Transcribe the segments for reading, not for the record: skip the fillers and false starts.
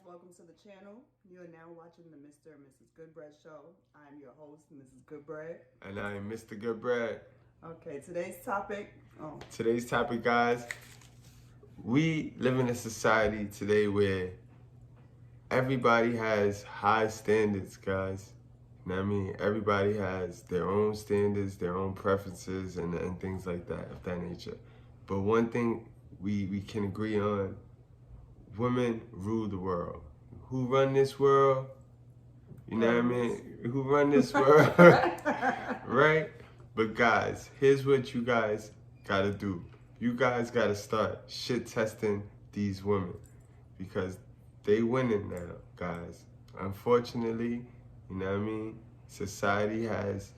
welcome to the channel. You are now watching the Mr. and Mrs. Goodbread show. I'm your host, Mrs. Goodbread. And I'm Mr.Goodbread. Okay, today's topic. Guys, we live in a society today where everybody has high standards, guys. You know what I mean? Everybody has their own standards, their own preferences, and things like that, of that nature. But one thing we can agree on, women rule the world. Who run this world? You know what I mean? Who run this world? Right? But guys, here's what you guys gotta do. You guys gotta start shit testing these women because they winning now, guys. Unfortunately, you know what I mean? Society has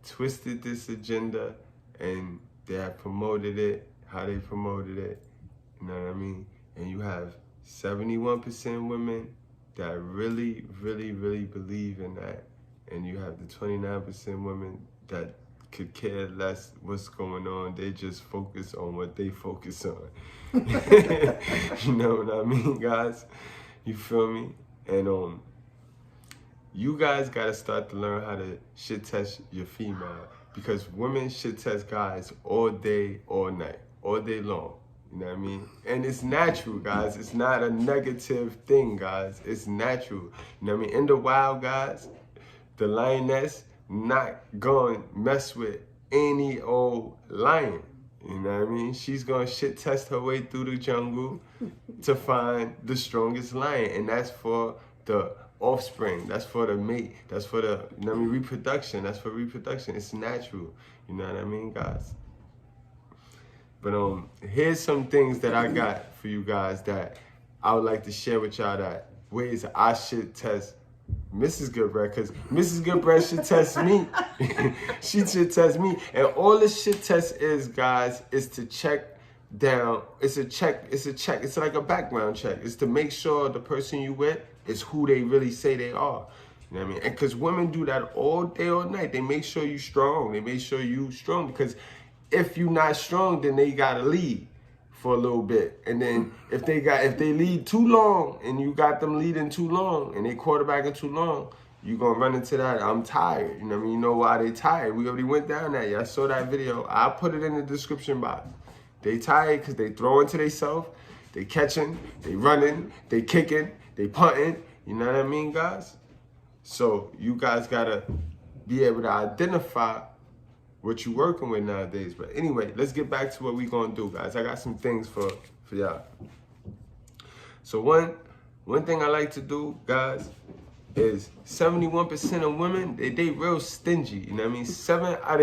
twisted this agenda and they have promoted it, how they promoted it, you know what I mean? And you have 71% women that really believe in that. And you have the 29% women that could care less what's going on. They just focus on what they focus on. You know what I mean, guys? You feel me? And you guys gotta start to learn how to shit test your female because women shit test guys all day, all night, all day long. You know what I mean? And it's natural, guys. It's not a negative thing, guys. It's natural. You know what I mean? In the wild, guys, the lioness not going to mess with any old lion. You know what I mean? She's going to shit test her way through the jungle to find the strongest lion. And that's for the offspring. That's for the mate. That's for the, you know what I mean, reproduction. That's for reproduction. It's natural. You know what I mean, guys? But here's some things that I got for you guys that I would like to share with y'all, that ways I should test Mrs. Goodbread, because Mrs. Goodbread should test me. She should test me. And all this shit test is, guys, is to check down. It's like a background check. It's to make sure the person you with is who they really say they are. You know what I mean? And because women do that all day, all night. They make sure you strong. They make sure you strong because if you're not strong, then they gotta lead for a little bit. And then if they lead too long and you got them leading too long and they quarterbacking too long, you gonna run into that, I'm tired. You know what I mean? You know why they tired. We already went down that. Y'all saw that video. I'll put it in the description box. They tired because they throwing to themselves, they catching, they running, they kicking, they punting. You know what I mean, guys? So you guys gotta be able to identify what you working with nowadays. But anyway, let's get back to what we gonna do, guys. I got some things for y'all. So one thing I like to do, guys, is 71% of women, they real stingy. You know what I mean? 7 out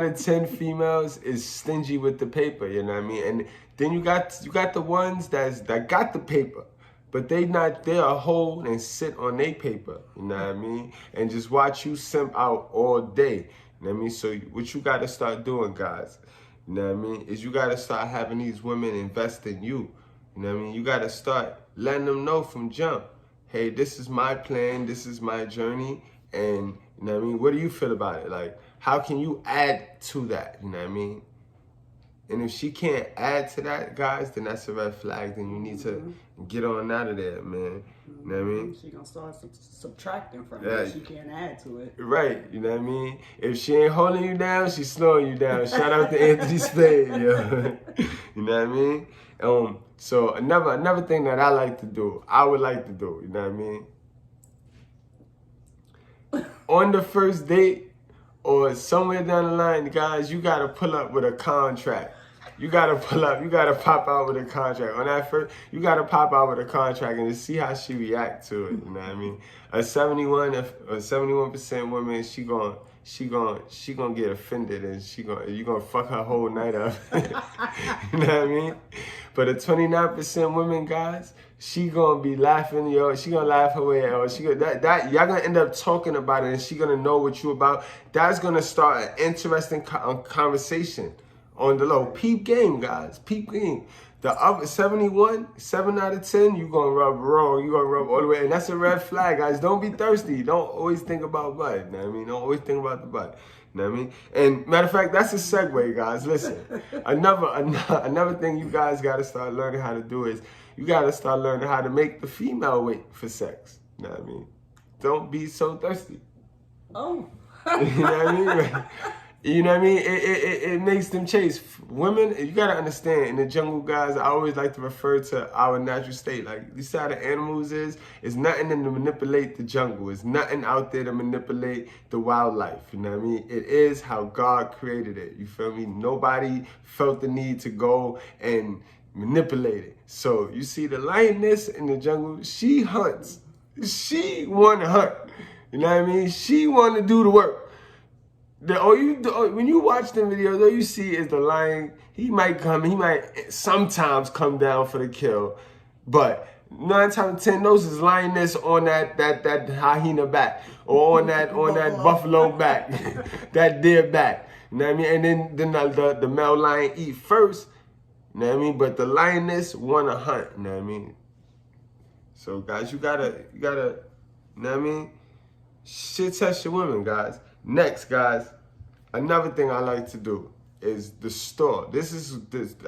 of 10 females is stingy with the paper, you know what I mean? And then you got the ones that got the paper, but they'll hold and sit on their paper, you know what I mean? And just watch you simp out all day, you know what I mean? So what you gotta start doing, guys, you know what I mean, is you gotta start having these women invest in you, you know what I mean? You gotta start letting them know from jump, hey, this is my plan, this is my journey, and you know what I mean? What do you feel about it? Like, how can you add to that, you know what I mean? And if she can't add to that, guys, then that's a red flag. Then you need to get on out of there, man. You know what I mean? She gonna start subtracting from it. She can't add to it. Right, you know what I mean? If she ain't holding you down, she's slowing you down. Shout out to Anthony Spade, yo. You know what I mean? So another thing that I would like to do, you know what I mean? On the first date or somewhere down the line, guys, you gotta pull up with a contract. You gotta pop out with a contract. On that first, you gotta pop out with a contract and just see how she react to it. You know what I mean? A 71% woman, she gonna get offended and you gonna fuck her whole night up. You know what I mean? But a 29% woman, guys, she gonna be laughing, yo. She gonna laugh her way out. Y'all gonna end up talking about it, and she gonna know what you about. That's gonna start an interesting conversation on the low. Peep game, guys. Peep game. The other 71, 7 out of 10, you gonna rub wrong. You gonna rub all the way, and that's a red flag, guys. Don't be thirsty. Don't always think about butt. You know what I mean? Don't always think about the butt. You know what I mean? And matter of fact, that's a segue, guys. Listen, another thing you guys gotta start learning how to do is, you gotta start learning how to make the female wait for sex. You know what I mean? Don't be so thirsty. Oh. You know what I mean? You know what I mean? It makes them chase. Women, you gotta understand, in the jungle, guys, I always like to refer to our natural state. Like, you see how the animals is? It's nothing in to manipulate the jungle. It's nothing out there to manipulate the wildlife. You know what I mean? It is how God created it. You feel me? Nobody felt the need to go and manipulate it. So, you see the lioness in the jungle, she hunts. She want to hunt. You know what I mean? She want to do the work. When you watch the videos, all you see is the lion. He might sometimes come down for the kill, but 9 times out of 10, those is lioness on that hyena back, or on that buffalo back, that deer back. You know what I mean? And then the male lion eat first. You know what I mean? But the lioness wanna hunt. You know what I mean? So guys, you gotta, you know what I mean? Shit test your women, guys. Next, guys, another thing I like to do is the store.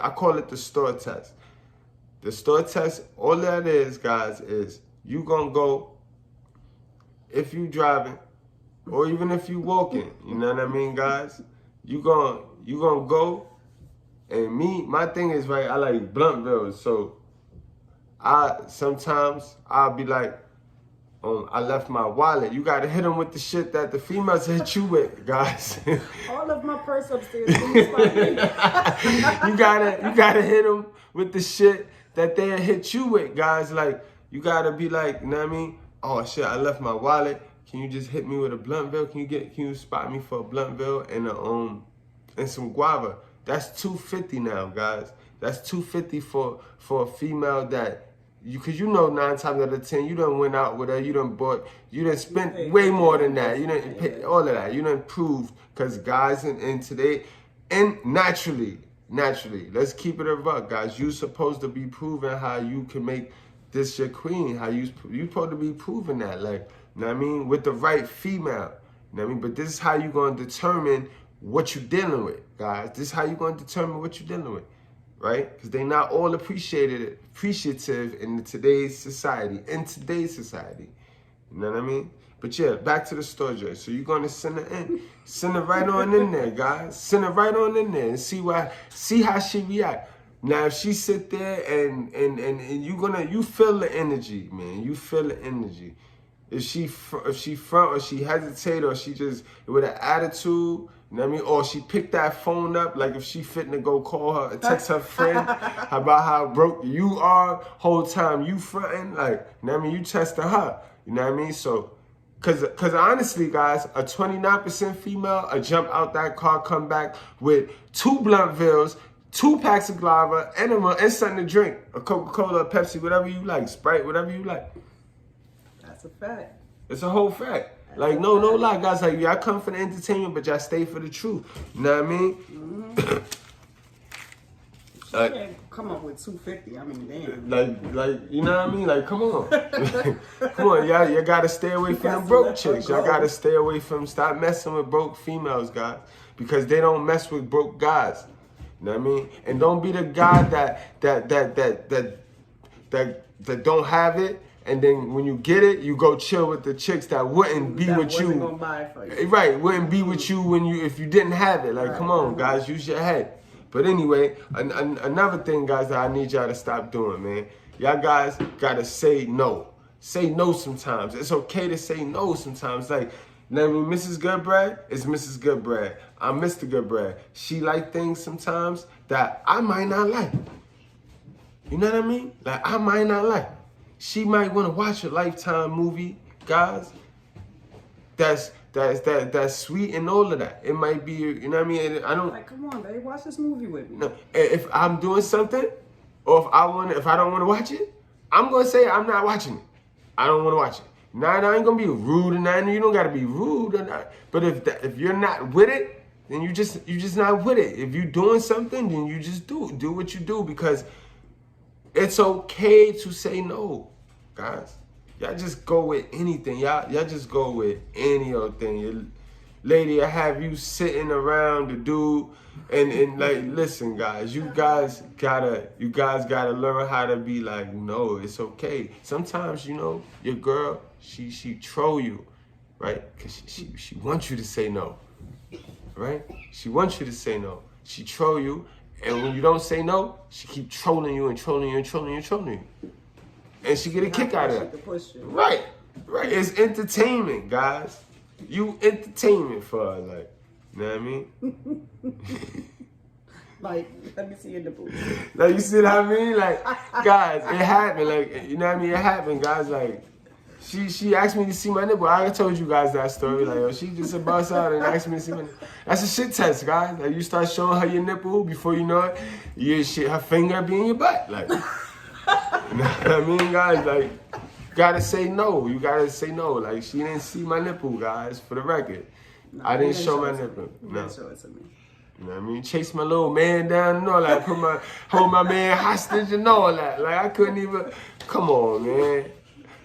I call it the store test. The store test, all that is, guys, is you gonna go, if you driving, or even if you walking, you know what I mean, guys? You gonna go, and my thing is, right, I like Bluntville, so sometimes I'll be like, I left my wallet. You gotta hit them with the shit that the females hit you with, guys. All of my purse upstairs. You gotta hit them with the shit that they hit you with, guys. Like, you gotta be like, you know what I mean? Oh shit, I left my wallet. Can you just hit me with a Bluntville? Can you spot me for a Bluntville and some guava? That's $250 now, guys. That's $250 for a female that. Cause 9 times out of 10, you done went out with her, you done spent way more than that. You done pay all of that. You done proved, cause guys and today, and naturally, let's keep it a buck, guys. You supposed to be proving how you can make this your queen, how you supposed to be proving that, like, you know what I mean, with the right female. You know what I mean? But this is how you gonna determine what you're dealing with, guys. This is how you gonna determine what you're dealing with. Right? Because they not all appreciative in today's society. You know what I mean? But yeah, back to the store, Joy. So you're gonna send her in. Send her right on in there, guys. Send her right on in there and see how she react. Now if she sit there and you feel the energy, man. You feel the energy. If she front or she hesitate or she just with an attitude, you know what I mean? Or she picked that phone up, like if she fitting to go call her, text her friend about how broke you are, whole time you fronting, like, you know what I mean? You testing her, you know what I mean? So, cause honestly, guys, a 29% female, a jump out that car, come back with 2 Bluntvils, 2 packs of guava, and something to drink, a Coca-Cola, a Pepsi, whatever you like, Sprite, whatever you like. That's a fact. It's a whole fact. Like, no lie, guys. Like, y'all come for the entertainment, but y'all stay for the truth. You know what I mean? Mm-hmm. She can't come up with $250. I mean, damn. Like, you know what I mean? Like, come on. Come on, y'all gotta stay away from them broke chicks. Y'all gotta stay away from, stop messing with broke females, guys. Because they don't mess with broke guys. You know what I mean? And don't be the guy that don't have it. And then when you get it, you go chill with the chicks that wouldn't be with you. Gonna buy it for you. Right, wouldn't be with you if you didn't have it. Like, right. Come on, guys, use your head. But anyway, another thing, guys, that I need y'all to stop doing, man. Y'all guys gotta say no. Say no sometimes. It's okay to say no sometimes. Like, you know what I mean? Mrs. Goodbread is Mrs. Goodbread. I'm Mr. Goodbread. She like things sometimes that I might not like. You know what I mean? Like, I might not like. She might want to watch a Lifetime movie, guys. That's sweet and all of that. It might be, you know what I mean? I don't. Like, come on, babe, watch this movie with me. No, if I'm doing something, or if I don't want to watch it, I'm gonna say I'm not watching it. I don't want to watch it. Now I ain't gonna be rude and that. You don't gotta be rude or not. But if you're not with it, then you just not with it. If you're doing something, then you just do what you do, because it's okay to say no, guys. Y'all just go with anything. Y'all just go with any old thing. lady will have you sitting around the dude. And like, listen, guys, you guys gotta learn how to be like, no, it's okay. Sometimes, you know, your girl, she troll you, right? Cause she wants you to say no, right? She wants you to say no. She troll you, and when you don't say no, she keep trolling you and trolling you and trolling you and trolling you, and she get a kick out of it. Right. It's entertainment, guys. You entertainment for her, like. You know what I mean? Like, let me see your nipples. Like, you see what I mean? Like, guys, it happened. Like, you know what I mean? It happened, guys. Like, she asked me to see my nipple. I told you guys that story. Like, yo, she just a bust out and asked me to see my nipple. That's a shit test, guys. Like, you start showing her your nipple before you know it, her finger be in your butt. Like, you know what I mean, guys? Like, you gotta say no. You gotta say no. Like, she didn't see my nipple, guys, for the record. No, I didn't show my nipple. No. Show it to me. You know what I mean? Chase my little man down and all that. Hold my man hostage and all that. Like, I couldn't even. Come on, man.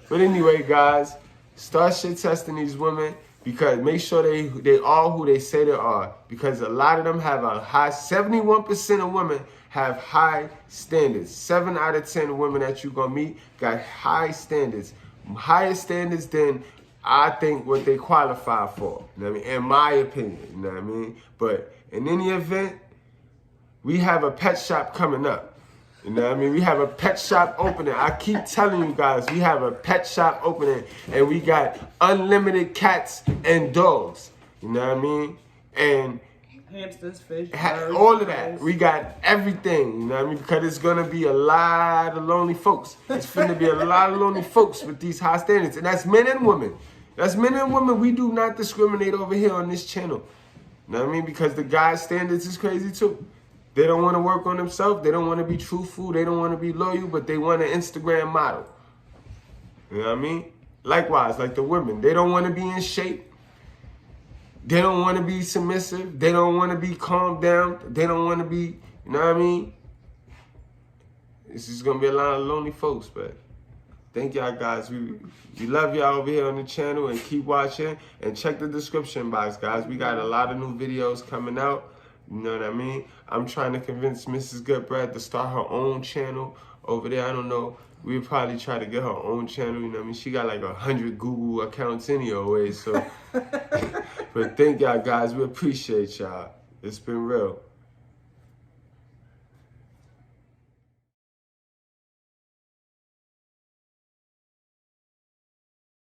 But anyway, guys, start shit testing these women, because make sure they are who they say they are. Because a lot of them have a high, 71% of women have high standards. 7 out of 10 women that you're going to meet got high standards. Higher standards than I think what they qualify for, you know what I mean? In my opinion, you know what I mean? But in any event, we have a pet shop coming up. You know what I mean? We have a pet shop opening. I keep telling you guys, we have a pet shop opening, and we got unlimited cats and dogs. You know what I mean? And hamsters, fish, birds, all of that. We got everything, you know what I mean? Because it's going to be a lot of lonely folks. It's going to be a lot of lonely folks with these high standards. And that's men and women. That's men and women. We do not discriminate over here on this channel. You know what I mean? Because the guys' standards is crazy too. They don't want to work on themselves. They don't want to be truthful. They don't want to be loyal, but they want an Instagram model. You know what I mean? Likewise, like the women. They don't want to be in shape. They don't want to be submissive. They don't want to be calmed down. They don't want to be, you know what I mean? It's just going to be a lot of lonely folks, but thank y'all, guys. We love y'all over here on the channel, and keep watching. And check the description box, guys. We got a lot of new videos coming out. You know what I mean? I'm trying to convince Mrs. Goodbread to start her own channel over there. I don't know. We'll probably try to get her own channel. You know what I mean? She got like 100 Google accounts anyway. So, but thank y'all, guys. We appreciate y'all. It's been real.